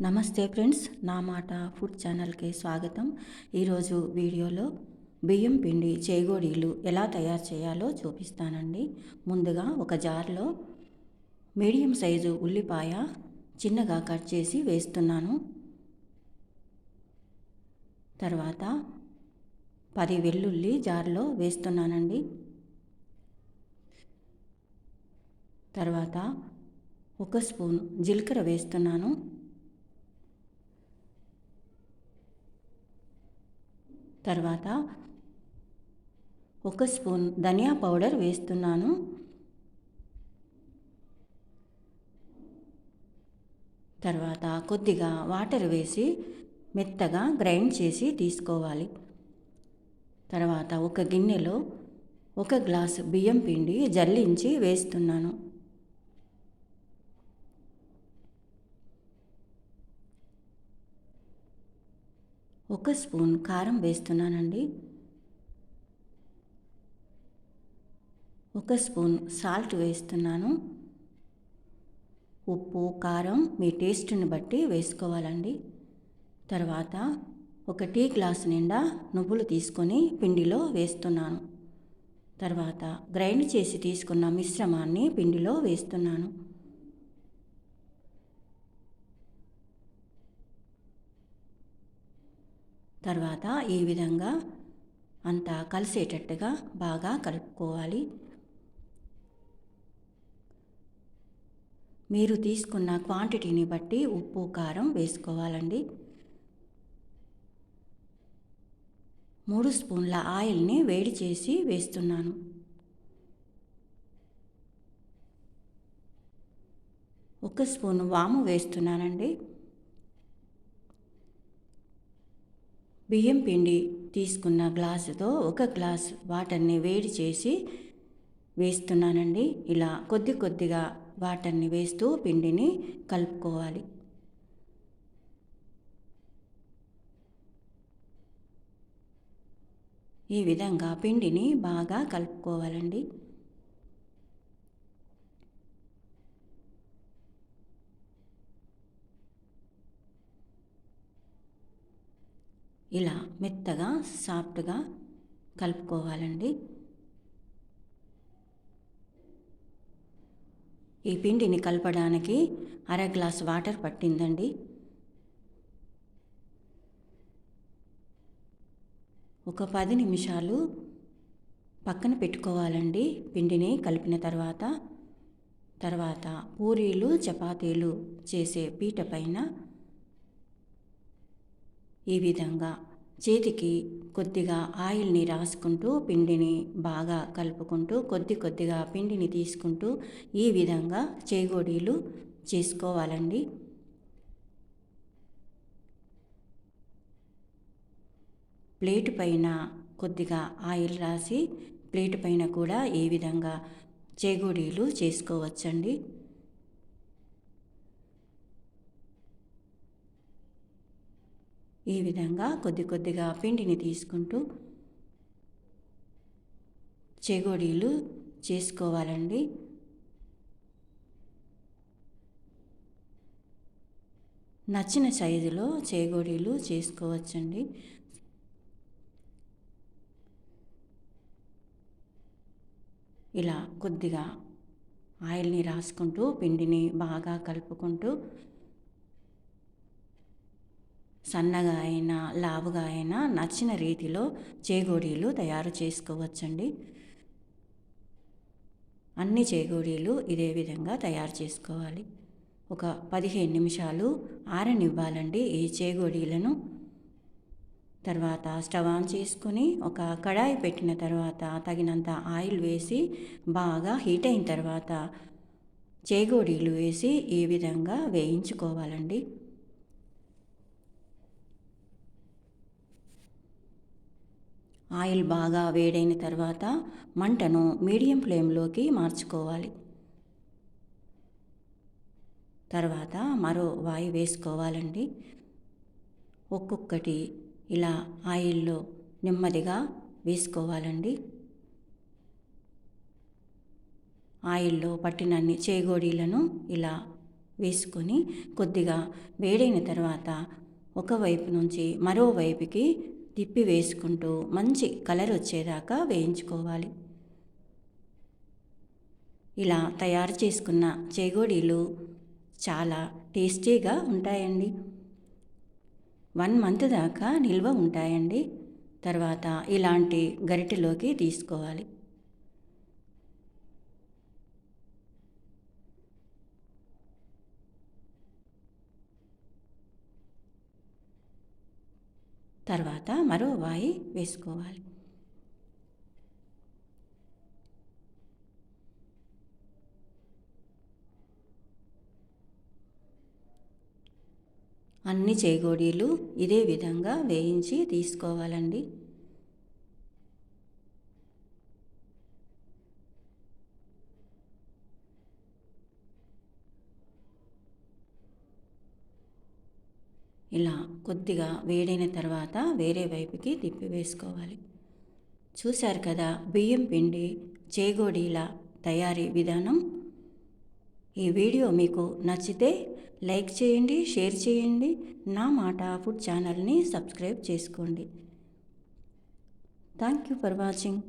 నమస్తే ఫ్రెండ్స్, నా మాట ఫుడ్ ఛానల్కి స్వాగతం. ఈరోజు వీడియోలో బియ్యం పిండి చేగోడీలు ఎలా తయారు చేయాలో చూపిస్తానండి. ముందుగా ఒక జార్లో మీడియం సైజు ఉల్లిపాయ చిన్నగా కట్ చేసి వేస్తున్నాను. తర్వాత 10 వెల్లుల్లి జార్లో వేస్తున్నానండి. తర్వాత 1 స్పూన్ జీలకర్ర వేస్తున్నాను. తర్వాత 1 స్పూన్ ధనియా పౌడర్ వేస్తున్నాను. తర్వాత కొద్దిగా వాటర్ వేసి మెత్తగా గ్రైండ్ చేసి తీసుకోవాలి. తర్వాత ఒక గిన్నెలో 1 గ్లాసు బియ్యం పిండి జల్లించి వేస్తున్నాను. ఒక స్పూన్ కారం వేస్తున్నానండి. 1 స్పూన్ సాల్ట్ వేస్తున్నాను. ఉప్పు కారం మీ టేస్ట్ని బట్టి వేసుకోవాలండి. తర్వాత 1 టీ గ్లాసు నిండా నువ్వులు తీసుకొని పిండిలో వేస్తున్నాను. తర్వాత గ్రైండ్ చేసి తీసుకున్న మిశ్రమాన్ని పిండిలో వేస్తున్నాను. తర్వాత ఈ విధంగా అంతా కలిసేటట్టుగా బాగా కలుపుకోవాలి. మీరు తీసుకున్న క్వాంటిటీని బట్టి ఉప్పు కారం వేసుకోవాలండి. 3 స్పూన్ల ఆయిల్ని వేడి చేసి వేస్తున్నాను. ఒక స్పూన్ వాము వేస్తున్నానండి. బియ్యం పిండి తీసుకున్న గ్లాసుతో 1 గ్లాసు వాటర్ని వేడి చేసి వేస్తున్నానండి. ఇలా కొద్దిగా వాటర్ని వేస్తూ పిండిని కలుపుకోవాలి. ఈ విధంగా పిండిని బాగా కలుపుకోవాలండి. ఇలా మెత్తగా సాఫ్ట్గా కలుపుకోవాలండి. ఈ పిండిని కలపడానికి 1/2 గ్లాసు వాటర్ పట్టిందండి. ఒక 10 నిమిషాలు పక్కన పెట్టుకోవాలండి పిండిని కలిపిన తర్వాత పూరీలు చపాతీలు చేసే పీట పైన ఈ విధంగా చేతికి కొద్దిగా ఆయిల్ని రాసుకుంటూ పిండిని బాగా కలుపుకుంటూ కొద్దిగా పిండిని తీసుకుంటూ ఈ విధంగా చేగోడీలు చేసుకోవాలండి. ప్లేట్ పైన కొద్దిగా ఆయిల్ రాసి ప్లేట్ పైన కూడా ఈ విధంగా చేగోడీలు చేసుకోవచ్చండి. ఈ విధంగా కొద్దిగా పిండిని తీసుకుంటూ చేగోడీలు చేసుకోవాలండి. నచ్చిన సైజులో చేగోడీలు చేసుకోవచ్చండి. ఇలా కొద్దిగా ఆయిల్ని రాసుకుంటూ పిండిని బాగా కలుపుకుంటూ సన్నగా అయినా లావుగా అయినా నచ్చిన రీతిలో చేగోడీలు తయారు చేసుకోవచ్చండి. అన్ని చేగోడీలు ఇదే విధంగా తయారు చేసుకోవాలి. ఒక 15 నిమిషాలు ఆరనివ్వాలండి ఈ చేగోడీలను. తర్వాత స్టవ్ ఆన్ చేసుకొని ఒక కడాయి పెట్టిన తర్వాత తగినంత ఆయిల్ వేసి బాగా హీట్ అయిన తర్వాత చేగోడీలు వేసి ఈ విధంగా వేయించుకోవాలండి. ఆయిల్ బాగా వేడైన తర్వాత మంటను మీడియం ఫ్లేమ్లోకి మార్చుకోవాలి. తర్వాత మరో వాయి వేసుకోవాలండి. ఒక్కొక్కటి ఇలా ఆయిల్లో నెమ్మదిగా వేసుకోవాలండి. ఆయిల్లో పట్టినన్ని చేగోడీలను ఇలా వేసుకొని కొద్దిగా వేడైన తర్వాత ఒకవైపు నుంచి మరోవైపుకి తిప్పి వేసుకుంటూ మంచి కలర్ వచ్చేదాకా వేయించుకోవాలి. ఇలా తయారు చేసుకున్న చేగోడీలు చాలా టేస్టీగా ఉంటాయండి. 1 మంత్ దాకా నిల్వ ఉంటాయండి. తర్వాత ఇలాంటి గరిటెలోకి తీసుకోవాలి. తర్వాత మరో వాయి వేసుకోవాలి. అన్ని చేగోడీలు ఇదే విధంగా వేయించి తీసుకోవాలండి. ఇలా కొద్దిగా వేడైన తర్వాత వేరే వైపుకి తిప్పి వేసుకోవాలి. చూశారు కదా బియ్యం పిండి చేగోడీల తయారీ విధానం. ఈ వీడియో మీకు నచ్చితే లైక్ చేయండి, షేర్ చేయండి. నా మాట ఫుడ్ ఛానల్ని సబ్స్క్రైబ్ చేసుకోండి. Thank you for watching.